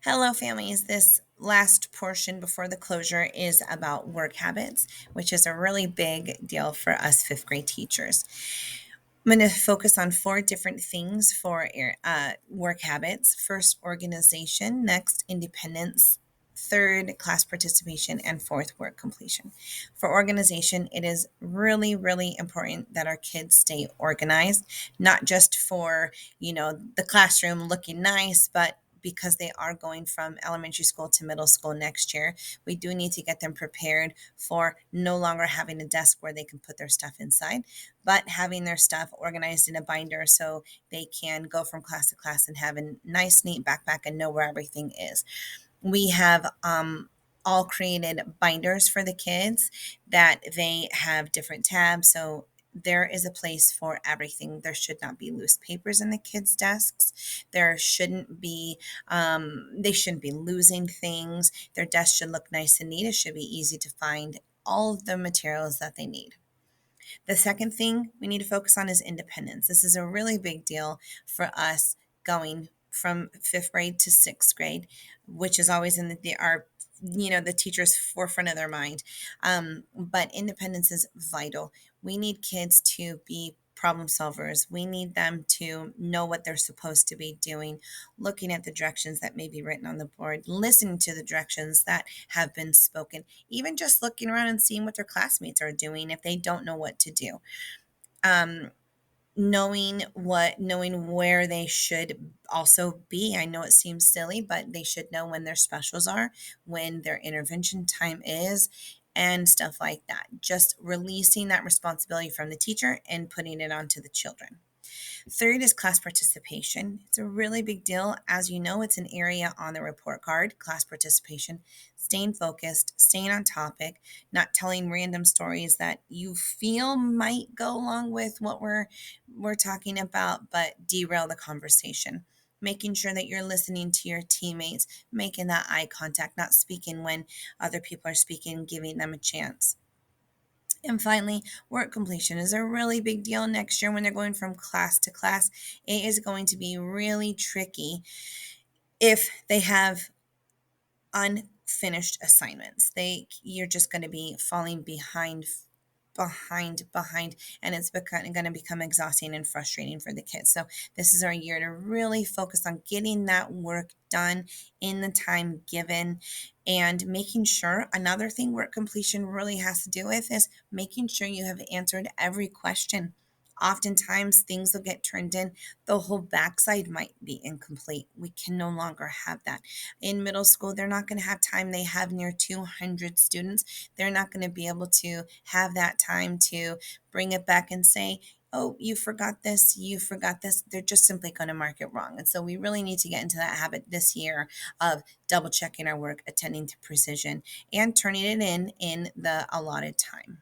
Hello, families. This last portion before the closure is about work habits, which is a really big deal for us fifth grade teachers. I'm going to focus on four different things for work habits. First, organization. Next, independence. Third, class participation. And fourth, work completion. For organization, it is really, really important that our kids stay organized, not just for, the classroom looking nice, but because they are going from elementary school to middle school next year, we do need to get them prepared for no longer having a desk where they can put their stuff inside, but having their stuff organized in a binder so they can go from class to class and have a nice, neat backpack and know where everything is. We have all created binders for the kids that they have different tabs. So there is a place for everything. There should not be loose papers in the kids' desks. There shouldn't be, they shouldn't be losing things. Their desk should look nice and neat. It should be easy to find all of the materials that they need. The second thing we need to focus on is independence. This is a really big deal for us going from fifth grade to sixth grade, which is always in our the teacher's forefront of their mind. But independence is vital. We need kids to be problem solvers. We need them to know what they're supposed to be doing, looking at the directions that may be written on the board, listening to the directions that have been spoken, even just looking around and seeing what their classmates are doing if they don't know what to do. Um, knowing where they should also be. I know it seems silly, but they should know when their specials are, when their intervention time is, and stuff like that. Just releasing that responsibility from the teacher and putting it onto the children. Third is class participation. It's a really big deal. As you know, it's an area on the report card, class participation, staying focused, staying on topic, not telling random stories that you feel might go along with what we're talking about, but derail the conversation. Making sure that you're listening to your teammates, making that eye contact, not speaking when other people are speaking, giving them a chance. And finally, work completion is a really big deal next year when they're going from class to class. It is going to be really tricky if they have unfinished assignments. You're just going to be falling behind, and it's going to become exhausting and frustrating for the kids. So this is our year to really focus on getting that work done in the time given, and making sure, another thing work completion really has to do with is making sure you have answered every question. Oftentimes things will get turned in, the whole backside might be incomplete. We can no longer have that. In middle school, they're not going to have time. They have near 200 students. They're not going to be able to have that time to bring it back and say, oh, you forgot this, you forgot this. They're just simply going to mark it wrong. And so we really need to get into that habit this year of double checking our work, attending to precision, and turning it in the allotted time.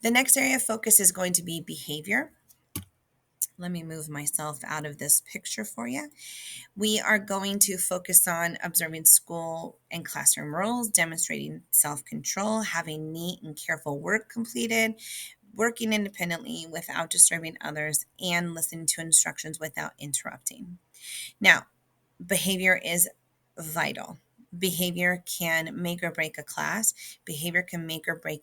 The next area of focus is going to be behavior. Let me move myself out of this picture for you. We are going to focus on observing school and classroom rules, demonstrating self-control, having neat and careful work completed, working independently without disturbing others, and listening to instructions without interrupting. Now, behavior is vital. Behavior can make or break a class. Behavior can make or break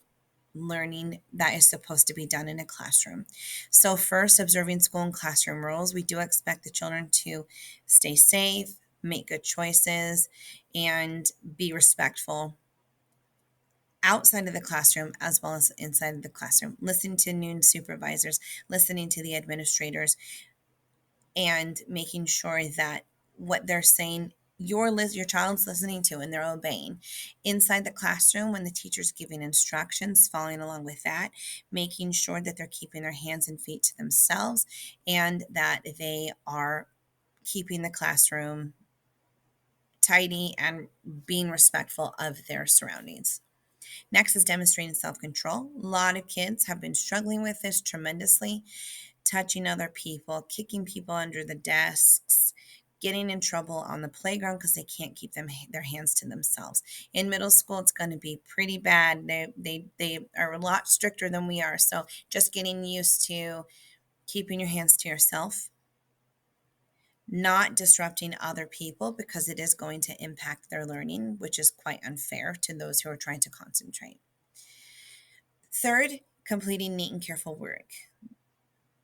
learning that is supposed to be done in a classroom. So first, observing school and classroom rules, we do expect the children to stay safe, make good choices, and be respectful outside of the classroom as well as inside of the classroom. Listening to new supervisors, listening to the administrators, and making sure that what they're saying your child's listening to and they're obeying. Inside the classroom, when the teacher's giving instructions, following along with that, making sure that they're keeping their hands and feet to themselves, and that they are keeping the classroom tidy and being respectful of their surroundings. Next is demonstrating self-control. A lot of kids have been struggling with this tremendously, touching other people, kicking people under the desks, getting in trouble on the playground because they can't keep their hands to themselves. In middle school, it's going to be pretty bad. They are a lot stricter than we are. So just getting used to keeping your hands to yourself, not disrupting other people because it is going to impact their learning, which is quite unfair to those who are trying to concentrate. Third, completing neat and careful work.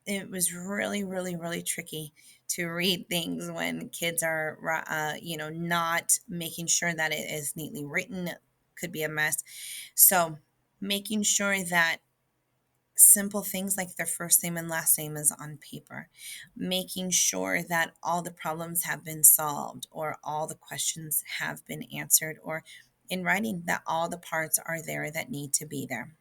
It was really, really, really tricky to read things when kids are, not making sure that it is neatly written. It could be a mess. So, making sure that simple things like their first name and last name is on paper, making sure that all the problems have been solved or all the questions have been answered, or in writing that all the parts are there that need to be there.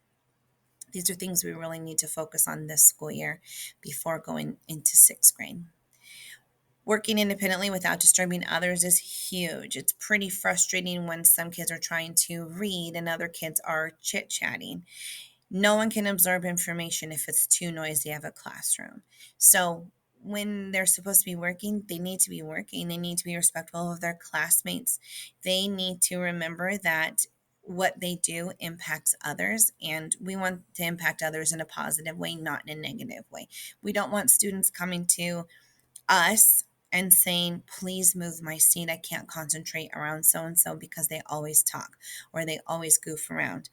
These are things we really need to focus on this school year before going into sixth grade. Working independently without disturbing others is huge. It's pretty frustrating when some kids are trying to read and other kids are chit chatting. No one can absorb information if it's too noisy of a classroom. So when they're supposed to be working, they need to be working. They need to be respectful of their classmates. They need to remember that what they do impacts others, and we want to impact others in a positive way, not in a negative way. We don't want students coming to us and saying, please move my seat. I can't concentrate around so and so because they always talk or they always goof around.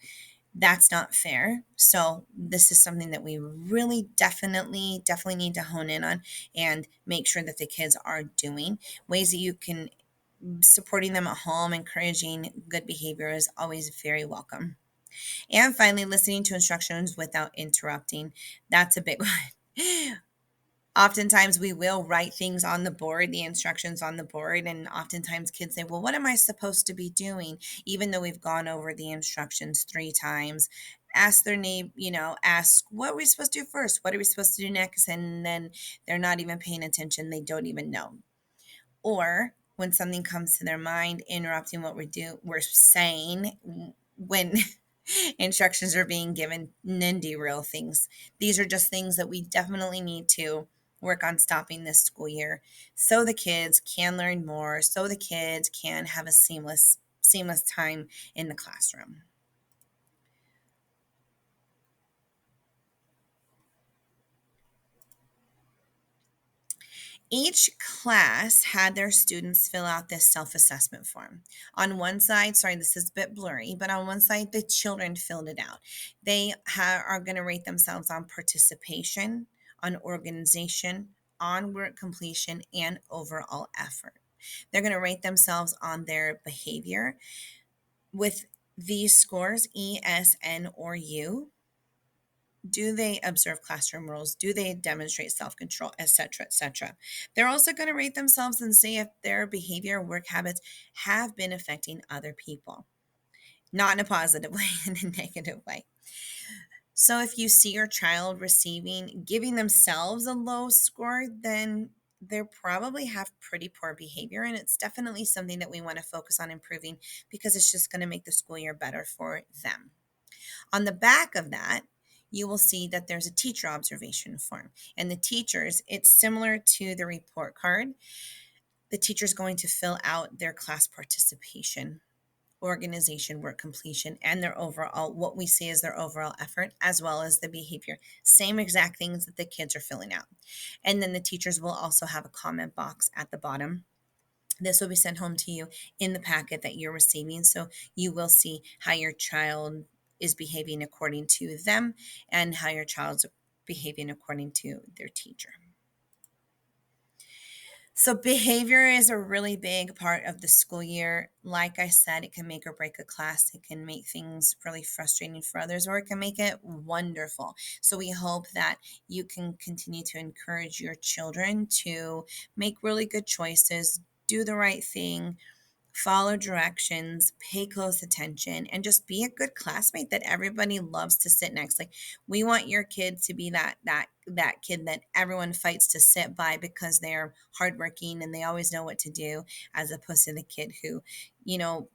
That's not fair. So this is something that we really definitely need to hone in on and make sure that the kids are doing. Ways that you can supporting them at home, encouraging good behavior is always very welcome. And finally, listening to instructions without interrupting. That's a big one. Oftentimes we will write things on the board, the instructions on the board, and oftentimes kids say, well, what am I supposed to be doing? Even though we've gone over the instructions 3 times. Ask their name, ask what are we supposed to do first? What are we supposed to do next? And then they're not even paying attention. They don't even know. Or when something comes to their mind, interrupting what we're saying when instructions are being given, and then derail things. These are just things that we definitely need to work on stopping this school year so the kids can learn more, so the kids can have a seamless time in the classroom. Each class had their students fill out this self assessment form. On one side, sorry, this is a bit blurry, but on one side, the children filled it out. They are going to rate themselves on participation, on organization, on work completion, and overall effort. They're going to rate themselves on their behavior with these scores E, S, N, or U. Do they observe classroom rules? Do they demonstrate self-control, etc., etc.? They're also going to rate themselves and see if their behavior, work habits have been affecting other people, not in a positive way, in a negative way. So if you see your child giving themselves a low score, then they probably have pretty poor behavior, and it's definitely something that we want to focus on improving because it's just going to make the school year better for them. On the back of that, you will see that there's a teacher observation form. And the teachers, it's similar to the report card. The teacher's going to fill out their class participation, organization, work completion, and their overall, what we see as their overall effort, as well as the behavior. Same exact things that the kids are filling out. And then the teachers will also have a comment box at the bottom. This will be sent home to you in the packet that you're receiving. So you will see how your child is behaving according to them and how your child's behaving according to their teacher. So, behavior is a really big part of the school year. Like I said, it can make or break a class. It can make things really frustrating for others, or it can make it wonderful. So, we hope that you can continue to encourage your children to make really good choices, do the right thing, follow directions, pay close attention, and just be a good classmate that everybody loves to sit next. Like, we want your kid to be that kid that everyone fights to sit by because they're hardworking and they always know what to do, as opposed to the kid who, you know,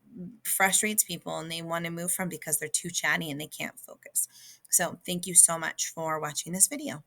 frustrates people and they want to move from because they're too chatty and they can't focus. So thank you so much for watching this video.